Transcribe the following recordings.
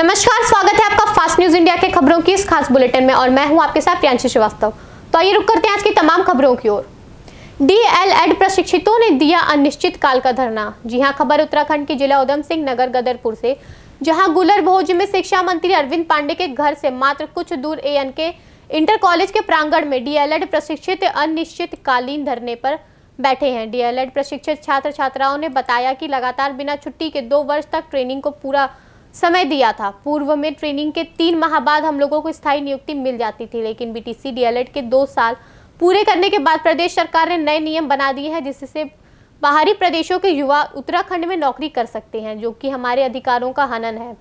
नमस्कार, स्वागत है आपका फास्ट न्यूज इंडिया के खबरों की इस खास बुलेटिन में और मैं हूं आपके साथ प्रियांशी श्रीवास्तव। तो आइए रुक करते हैं आज की तमाम खबरों की ओर। डीएलएड प्रशिक्षितों ने दिया अनिश्चित काल का धरना। जी हां, खबर उत्तराखंड के जिला उधम सिंह नगर गदरपुर से, जहां गुलर भोज में शिक्षा मंत्री अरविंद पांडे के घर से मात्र कुछ दूर एएन के इंटर कॉलेज के प्रांगण में डीएलएड प्रशिक्षित अनिश्चितकालीन धरने पर बैठे हैं। डीएलएड प्रशिक्षित छात्र छात्राओं ने बताया कि लगातार बिना छुट्टी के 2 वर्ष तक ट्रेनिंग को पूरा समय दिया था। पूर्व में ट्रेनिंग के 3 माह बाद हम लोगों को स्थायी नियुक्ति मिल जाती थी, लेकिन बीटीसी डीएलएड के 2 साल पूरे करने के बाद प्रदेश सरकार ने नए नियम बना दिए हैं, जिससे बाहरी प्रदेशों के युवा उत्तराखंड में नौकरी कर सकते हैं, जो कि हमारे अधिकारों का हनन है।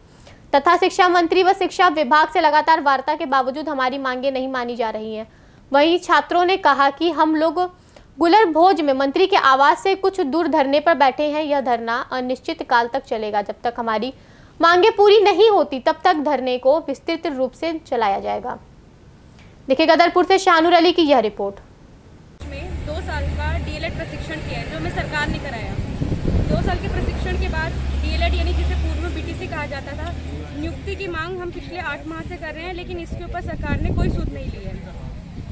तथा शिक्षा मंत्री व शिक्षा विभाग से लगातार वार्ता के बावजूद हमारी मांगे नहीं मानी जा रही हैं। वहीं छात्रों ने कहा कि हम लोग गुलर भोज में मंत्री के आवास से कुछ दूर धरने पर बैठे हैं। यह धरना अनिश्चित काल तक चलेगा। जब तक हमारी मांगे पूरी नहीं होती तब तक धरने को विस्तृत रूप से चलाया जाएगा। देखिए गदरपुर से शाहनुर अली की यह रिपोर्ट। में 2 साल का डीएलएड प्रशिक्षण किया है, जो हमें सरकार ने कराया। 2 साल के प्रशिक्षण के बाद डीएलएड यानी जिसे पूर्व में बीटीसी कहा जाता था, नियुक्ति की मांग हम पिछले 8 माह से कर रहे हैं, लेकिन इसके ऊपर सरकार ने कोई सूद नहीं ली है।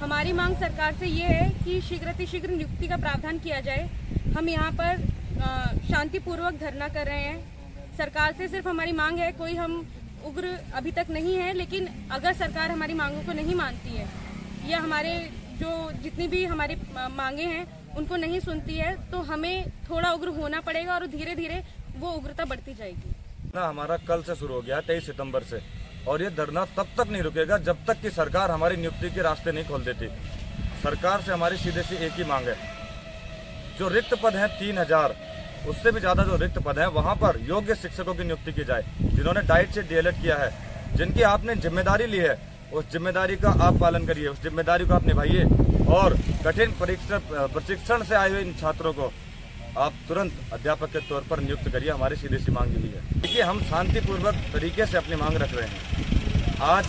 हमारी मांग सरकार से ये है कि शीघ्र नियुक्ति का प्रावधान किया जाए। हम यहाँ पर शांतिपूर्वक धरना कर रहे हैं। सरकार से सिर्फ हमारी मांग है, कोई हम उग्र अभी तक नहीं है, लेकिन अगर सरकार हमारी मांगों को नहीं मानती है या हमारे जो जितनी भी हमारी मांगे हैं उनको नहीं सुनती है, तो हमें थोड़ा उग्र होना पड़ेगा और धीरे धीरे वो उग्रता बढ़ती जाएगी। ना हमारा कल से शुरू हो गया 23 सितंबर से, और ये धरना तब तक नहीं रुकेगा जब तक कि सरकार हमारी नियुक्ति के रास्ते नहीं खोल देती। सरकार से हमारी सीधे सी एक ही मांग है, जो रिक्त पद हैं 3000, उससे भी ज्यादा जो रिक्त पद है वहां पर योग्य शिक्षकों की नियुक्ति की जाए, जिन्होंने डाइट से डीएलएड किया है, जिनकी आपने जिम्मेदारी ली है, उस जिम्मेदारी का आप पालन करिए, उस जिम्मेदारी को आप निभाइए और कठिन प्रशिक्षण से आए हुए इन छात्रों को आप तुरंत अध्यापक के तौर पर नियुक्त करिए। हमारी सीधी सी मांग यही है। देखिए, हम शांतिपूर्वक तरीके से अपनी मांग रख रहे हैं। आज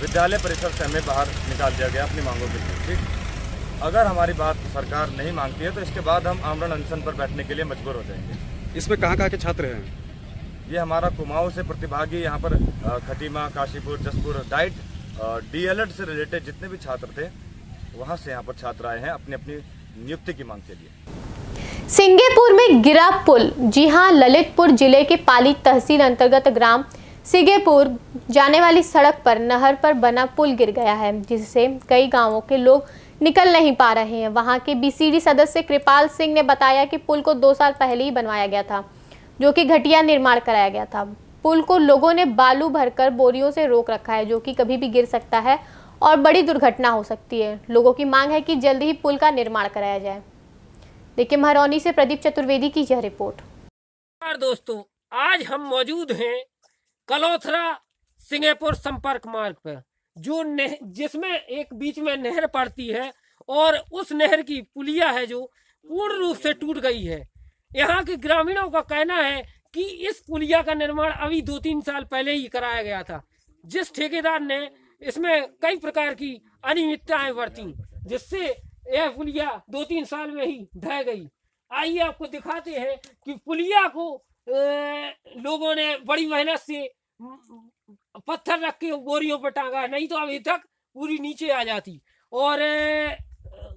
विद्यालय परिसर से हमें बाहर निकाल दिया गया अपनी मांगों के लिए। ठीक, अगर हमारी बात सरकार नहीं मानती है तो इसके बाद हम आमरण अनशन पर बैठने के लिए मजबूर हो जाएंगे। इसमें कहाँ के छात्र हैं? ये हमारा कुमाऊं से प्रतिभागी, यहाँ पर खटीमा, काशीपुर, जसपुर, डाइट डीएलएड से रिलेटेड जितने भी छात्र थे वहाँ से यहाँ पर छात्र आए हैं अपनी अपनी नियुक्ति की मांग के लिए। सिंगेपुर में गिरा पुल। जी हां, ललितपुर जिले के पाली तहसील अंतर्गत ग्राम सिंगेपुर जाने वाली सड़क पर नहर पर बना पुल गिर गया है, जिससे कई गांवों के लोग निकल नहीं पा रहे हैं। वहां के बीसीडी सदस्य कृपाल सिंह ने बताया कि पुल को 2 साल पहले ही बनवाया गया था, जो कि घटिया निर्माण कराया गया था। पुल को लोगों ने बालू भरकर बोरियों से रोक रखा है, जो कि कभी भी गिर सकता है और बड़ी दुर्घटना हो सकती है। लोगों की मांग है कि जल्द ही पुल का निर्माण कराया जाए। देखिए महरौनी से प्रदीप चतुर्वेदी की यह रिपोर्ट। दोस्तों, आज हम मौजूद हैं कलोथरा सिंगेपुर संपर्क मार्ग पर, जो जिसमें एक बीच में नहर पड़ती है और उस नहर की पुलिया है जो पूर्ण रूप से टूट गई है। यहाँ के ग्रामीणों का कहना है कि इस पुलिया का निर्माण अभी 2-3 साल पहले ही कराया गया था। जिस ठेकेदार ने इसमें कई प्रकार की अनियमितताएं बरती, जिससे यह पुलिया 2-3 साल में ही ढह गई। आइए आपको दिखाते हैं कि पुलिया को लोगों ने बड़ी मेहनत से पत्थर रख के बोरियों पर टांगा, नहीं तो अभी तक पूरी नीचे आ जाती। और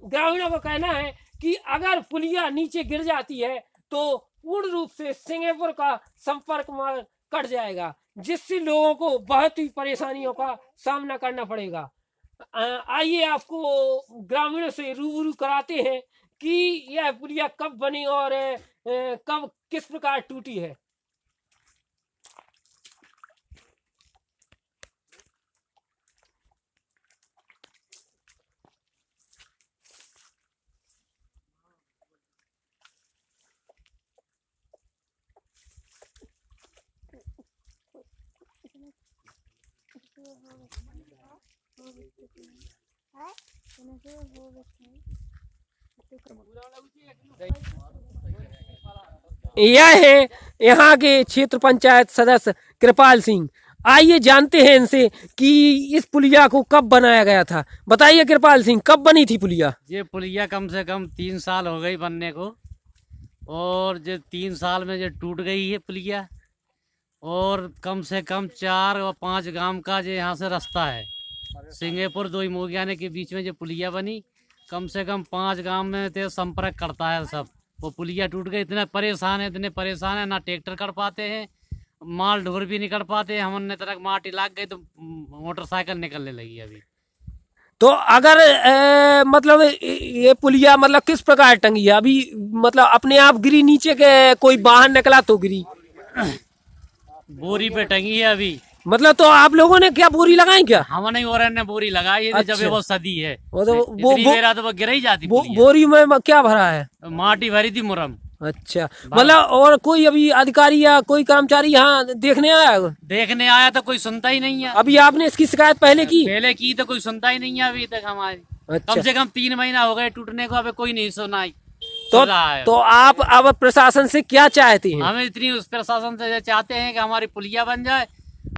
ग्रामीणों का कहना है कि अगर पुलिया नीचे गिर जाती है तो पूर्ण रूप से सिंगेपुर का संपर्क मार्ग कट जाएगा, जिससे लोगों को बहुत ही परेशानियों का सामना करना पड़ेगा। आइए आपको ग्रामीणों से रूबरू कराते हैं कि यह पुलिया कब बनी और कब किस प्रकार टूटी है। यह है यहाँ के क्षेत्र पंचायत सदस्य कृपाल सिंह। आइए जानते हैं इनसे कि इस पुलिया को कब बनाया गया था। बताइए कृपाल सिंह, कब बनी थी पुलिया? ये पुलिया कम से कम 3 साल हो गई बनने को, और जो 3 साल में जो टूट गई है पुलिया, और कम से कम 4 और 5 गांव का जो यहाँ से रास्ता है। सिंगेपुर दो मोगियाने के बीच में जो पुलिया बनी, कम से कम 5 गांव में तो संपर्क करता है सब। वो पुलिया टूट गई, इतने परेशान है, ना ट्रैक्टर कर पाते हैं, माल ढोर भी नहीं कर पाते। हमने तरह माटी लाग गई तो मोटरसाइकिल निकलने लगी अभी। तो अगर मतलब ये पुलिया मतलब किस प्रकार टंगी है अभी, मतलब अपने आप गिरी नीचे के कोई बाहर निकला तो गिरी? बोरी पे टंगी है अभी। मतलब तो आप लोगों ने क्या बोरी लगाई क्या? हमने और ने बोरी लगाई है। अच्छा। जब वो सदी है वो तो वो गिर ही जाती। बोरी में क्या भरा है? माटी भरी थी, मुरम। अच्छा, मतलब और कोई अभी अधिकारी या कोई कर्मचारी यहाँ देखने आया तो कोई सुनता ही नहीं है। अभी आपने इसकी शिकायत पहले की तो कोई सुनता ही नहीं है अभी तक हमारी। अच्छा। कम से कम 3 महीना हो गए टूटने को, अभी कोई नहीं सुनाई। तो आप अब प्रशासन से क्या चाहते हैं? हमें इतनी उस प्रशासन से चाहते हैं कि हमारी पुलिया बन जाए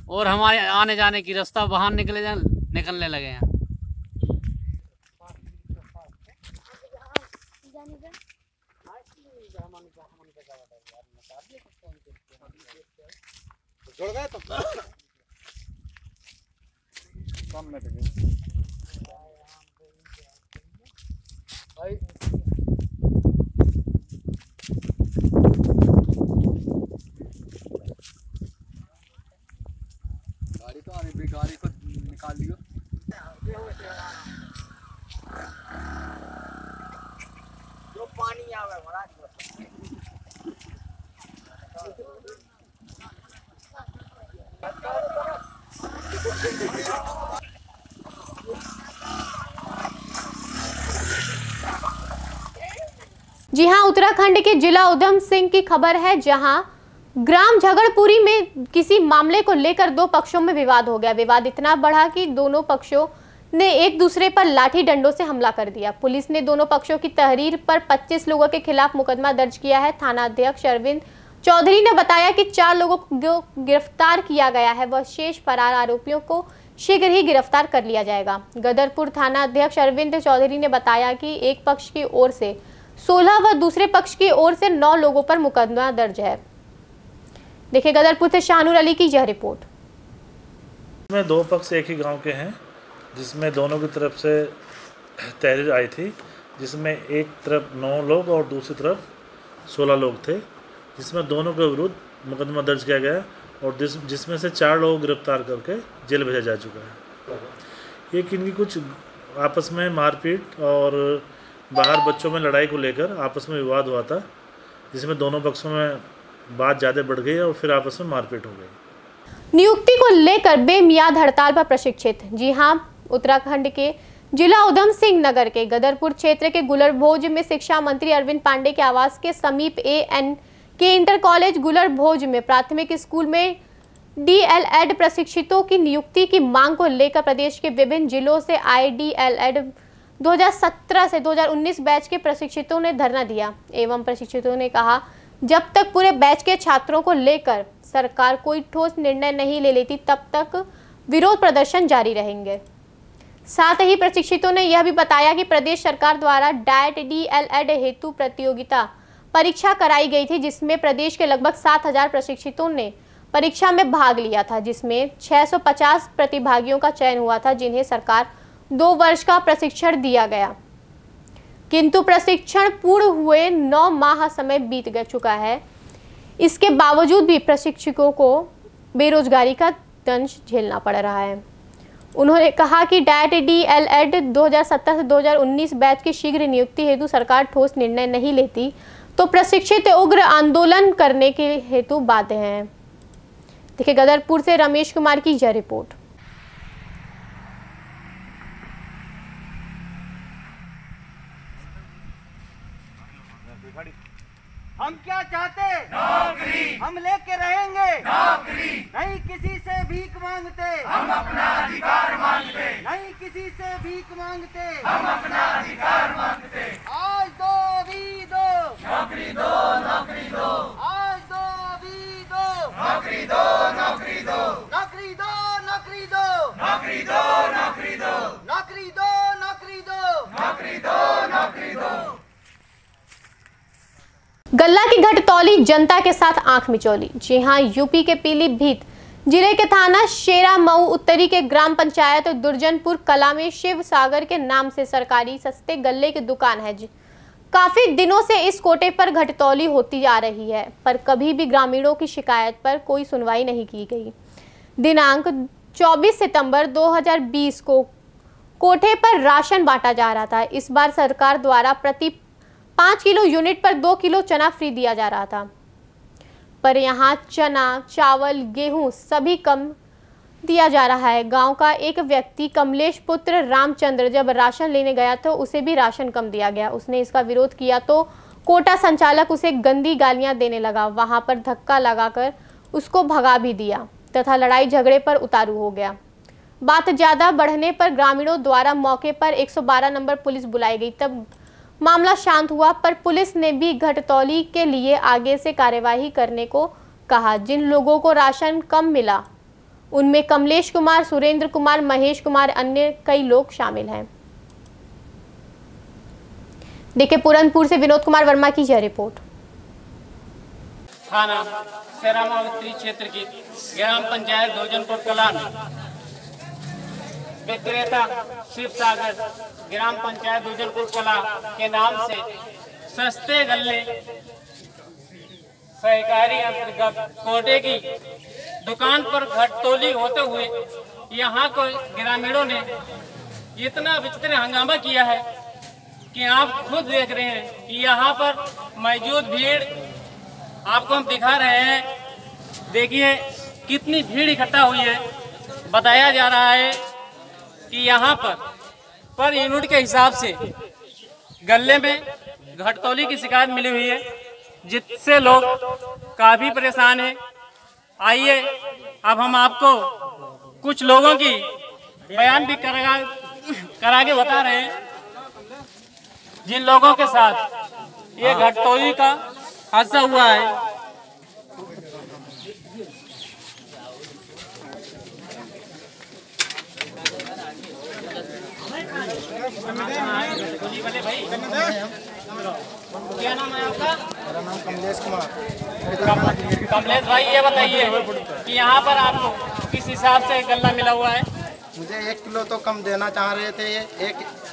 और हमारे आने जाने की रास्ता बाहर निकलने लगे हैं। गाड़ी को निकाल लियो। जो पानी आवे जी हां, उत्तराखंड के जिला उधम सिंह की खबर है, जहां ग्राम झगड़पुरी में किसी मामले को लेकर 2 पक्षों में विवाद हो गया। विवाद इतना बढ़ा कि दोनों पक्षों ने एक दूसरे पर लाठी डंडों से हमला कर दिया। पुलिस ने दोनों पक्षों की तहरीर पर 25 लोगों के खिलाफ मुकदमा दर्ज किया है। थाना अध्यक्ष अरविंद चौधरी ने बताया कि 4 लोगों को गिरफ्तार किया गया है, वह शेष फरार आरोपियों को शीघ्र ही गिरफ्तार कर लिया जाएगा। गदरपुर थाना अध्यक्ष अरविंद चौधरी ने बताया कि एक पक्ष की ओर से 16 व दूसरे पक्ष की ओर से 9 लोगों पर मुकदमा दर्ज है। देखिए गदरपुर से शाहनूर अली की यह रिपोर्ट। इसमें 2 पक्ष एक ही गांव के हैं, जिसमें दोनों की तरफ से तहरीर आई थी, जिसमें एक तरफ 9 लोग और दूसरी तरफ 16 लोग थे, जिसमें दोनों के विरुद्ध मुकदमा दर्ज किया गया और जिसमें से 4 लोग गिरफ्तार करके जेल भेजा जा चुका है। एक इनकी कुछ आपस में मारपीट और बाहर बच्चों में लड़ाई को लेकर आपस में विवाद हुआ था, जिसमें दोनों पक्षों में बात ज़्यादा बढ़ गई और फिर आपस में मारपीट हो गई। नियुक्ति को लेकर बेमियाद हड़ताल पर प्रशिक्षित। जी हां, उत्तराखंड के जिला उधम सिंह नगर के गदरपुर क्षेत्र के गुलरभोज में शिक्षा मंत्री अरविंद पांडे के आवास के समीप ANK इंटर कॉलेज गुलरभोज में प्राथमिक स्कूल में DLED प्रशिक्षितों की नियुक्ति की मांग को लेकर प्रदेश के विभिन्न जिलों से आए DLED 2017 से 2019 बैच के प्रशिक्षितों ने धरना दिया एवं प्रशिक्षितों ने कहा, जब तक पूरे बैच के छात्रों को लेकर सरकार कोई ठोस निर्णय नहीं ले लेती, तब तक विरोध प्रदर्शन जारी रहेंगे। साथ ही प्रशिक्षितों ने यह भी बताया कि प्रदेश सरकार द्वारा डाइट DLED हेतु प्रतियोगिता परीक्षा कराई गई थी, जिसमें प्रदेश के लगभग 7,000 प्रशिक्षितों ने परीक्षा में भाग लिया था, जिसमें 650 प्रतिभागियों का चयन हुआ था, जिन्हें सरकार 2 वर्ष का प्रशिक्षण दिया गया। किंतु प्रशिक्षण पूर्ण हुए 9 माह समय बीत चुका है। इसके बावजूद भी प्रशिक्षकों को बेरोजगारी का दंश झेलना पड़ रहा है। उन्होंने कहा कि डाइट DLED 2017 से 2019 बैच की शीघ्र नियुक्ति हेतु सरकार ठोस निर्णय नहीं लेती तो प्रशिक्षित उग्र आंदोलन करने के हेतु बाध्य हैं। देखिए गदरपुर से रमेश कुमार की यह रिपोर्ट। हम क्या चाहते? नौकरी। हम लेके रहेंगे नौकरी। नहीं किसी से भीख मांगते, हम अपना अधिकार मांगते। नहीं किसी से भीख मांगते, हम अपना अधिकार मांगते। आज दो अभी दो नौकरी दो, नौकरी दो। आज दो अभी दो नौकरी दो, नौकरी दो। नौकरी दो, नौकरी दो। नौकरी दो, नौकरी दो। नौकरी दो, नौकरी दो। नौकरी दो, नौकरी दो। गल्ला की घटतौली जनता के साथ आंख मिचौली। जी हां, यूपी के पीलीभीत जिले के थाना शेरा मऊ उत्तरी के ग्राम पंचायत दुर्जनपुर कला में शिव सागर के नाम से सरकारी सस्ते गल्ले की दुकान है। काफी दिनों से इस कोटे पर घटतौली होती जा रही है, पर कभी भी ग्रामीणों की शिकायत पर कोई सुनवाई नहीं की गई। दिनांक 24 सितंबर 2020 को कोठे पर राशन बांटा जा रहा था। इस बार सरकार द्वारा प्रति 5 किलो यूनिट पर 2 किलो चना फ्री दिया जा रहा था, पर यहाँ चना, चावल, गेहूं सभी कम दिया जा रहा है। गांव का एक व्यक्ति कमलेश पुत्र रामचंद्र जब राशन लेने गया तो उसे भी राशन कम दिया गया। उसने इसका विरोध किया तो कोटा संचालक उसे गंदी गालियां देने लगा। वहां पर धक्का लगाकर उसको भगा भी दिया तथा लड़ाई झगड़े पर उतारू हो गया। बात ज्यादा बढ़ने पर ग्रामीणों द्वारा मौके पर 112 नंबर पुलिस बुलाई गई। तब मामला शांत हुआ, पर पुलिस ने भी घटतौली के लिए आगे से कार्यवाही करने को कहा। जिन लोगों को राशन कम मिला उनमें कमलेश कुमार, सुरेंद्र कुमार, महेश कुमार, अन्य कई लोग शामिल हैं। देखिए पूरनपुर से विनोद कुमार वर्मा की यह रिपोर्ट। थाना शेरा उत्तरी क्षेत्र की ग्राम पंचायत दुर्जनपुर कला में विक्रेता शिव सागर ग्राम पंचायत दुर्जनपुर कला के नाम से सस्ते गल्ले सहकारी अंतर्गत कोटे की दुकान पर घटतौली होते हुए यहाँ को ग्रामीणों ने इतना विचित्र हंगामा किया है कि आप खुद देख रहे हैं कि यहाँ पर मौजूद भीड़ आपको हम दिखा रहे हैं। देखिए कितनी भीड़ इकट्ठा हुई है। बताया जा रहा है कि यहाँ पर यूनिट के हिसाब से गल्ले में घटतौली की शिकायत मिली हुई है, जिससे लोग काफ़ी परेशान हैं। आइए अब हम आपको कुछ लोगों की बयान भी करा के बता रहे हैं, जिन लोगों के साथ ये घटतौली का हादसा हुआ है। क्या नाम है आपका? मेरा नाम कमलेश कुमार। कमलेश भाई, ये बताइए कि यहाँ पर आपको किस हिसाब से गल्ला मिला हुआ है? मुझे 1 किलो तो कम देना चाह रहे थे। ये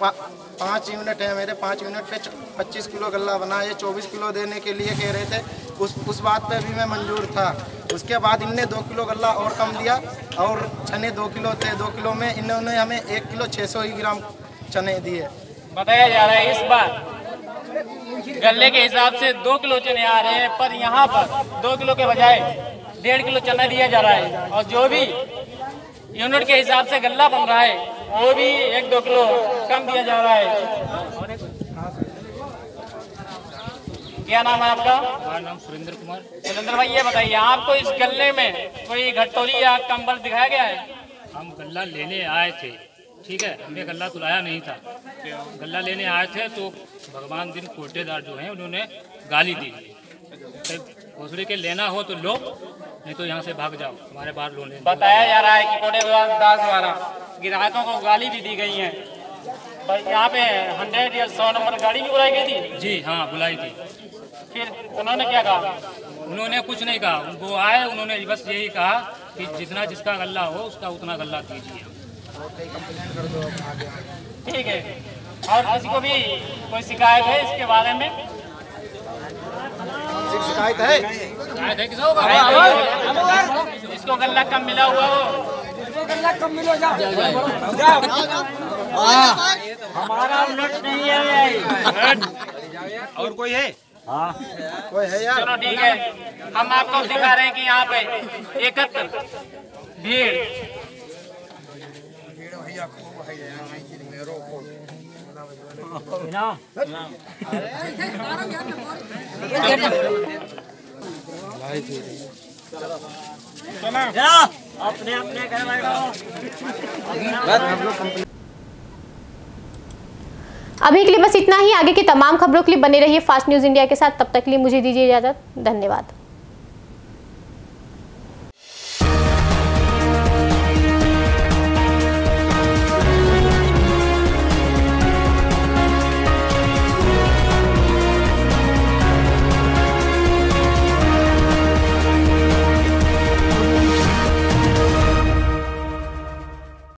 5 यूनिट है मेरे, 5 यूनिट पे 25 किलो गल्ला बना। ये 24 किलो देने के लिए कह रहे थे। उस बात पे भी मैं मंजूर था। उसके बाद इनने 2 किलो गल्ला और कम दिया और चने 2 किलो थे। 2 किलो में इन्होंने हमें 1 किलो 600 ही ग्राम चने दिए। बताया जा रहा है इस बार गल्ले के हिसाब से 2 किलो चने आ रहे हैं, पर यहाँ पर 2 किलो के बजाय 1.5 किलो चना दिया जा रहा है। और जो भी यूनिट के हिसाब से गल्ला बन रहा है वो भी 1-2 किलो कम दिया जा रहा है। क्या नाम है आपका? हमारा नाम सुरेंद्र कुमार। सुरेंद्र भाई, ये बताइए आपको इस गल्ले में कोई घटतौली या कंबल दिखाया गया है? हम गल्ला लेने आए थे, ठीक है, हमने गल्ला तो लाया नहीं था। गल्ला लेने आए थे तो भगवान दिन कोटेदार जो हैं उन्होंने गाली दी, घोसड़ी के लेना हो तो लो, नहीं तो यहाँ से भाग जाओ, हमारे बाहर लो लेना। बताया जा रहा है कि कोटेदार द्वारा ग्राहकों को गाली भी दी गई है। यहाँ पे 100 या 100 नंबर गाड़ी भी बुलाई गई थी? जी हाँ, बुलाई थी। फिर उन्होंने क्या कहा? उन्होंने कुछ नहीं कहा। वो आए, उन्होंने बस यही कहा कि जितना जिसका गल्ला हो उसका उतना गल्ला दीजिए। ठीक है। और किसी को भी कोई शिकायत है इसके बारे में? शिकायत है? शिकायत है किसी को? इसको गल्ला कम मिला हुआ हो, गल्ला कम मिलो जाओ। हमारा उलट नहीं है। और कोई है? हाँ कोई है यार? चलो ठीक है, हम आपको दिखा रहे हैं कि यहाँ पे एकत्र भीड़ अपने अपने घर में अभी के लिए बस इतना ही। आगे की तमाम खबरों के लिए बने रहिए फास्ट न्यूज इंडिया के साथ। तब तक के लिए मुझे दीजिए इजाजत। धन्यवाद।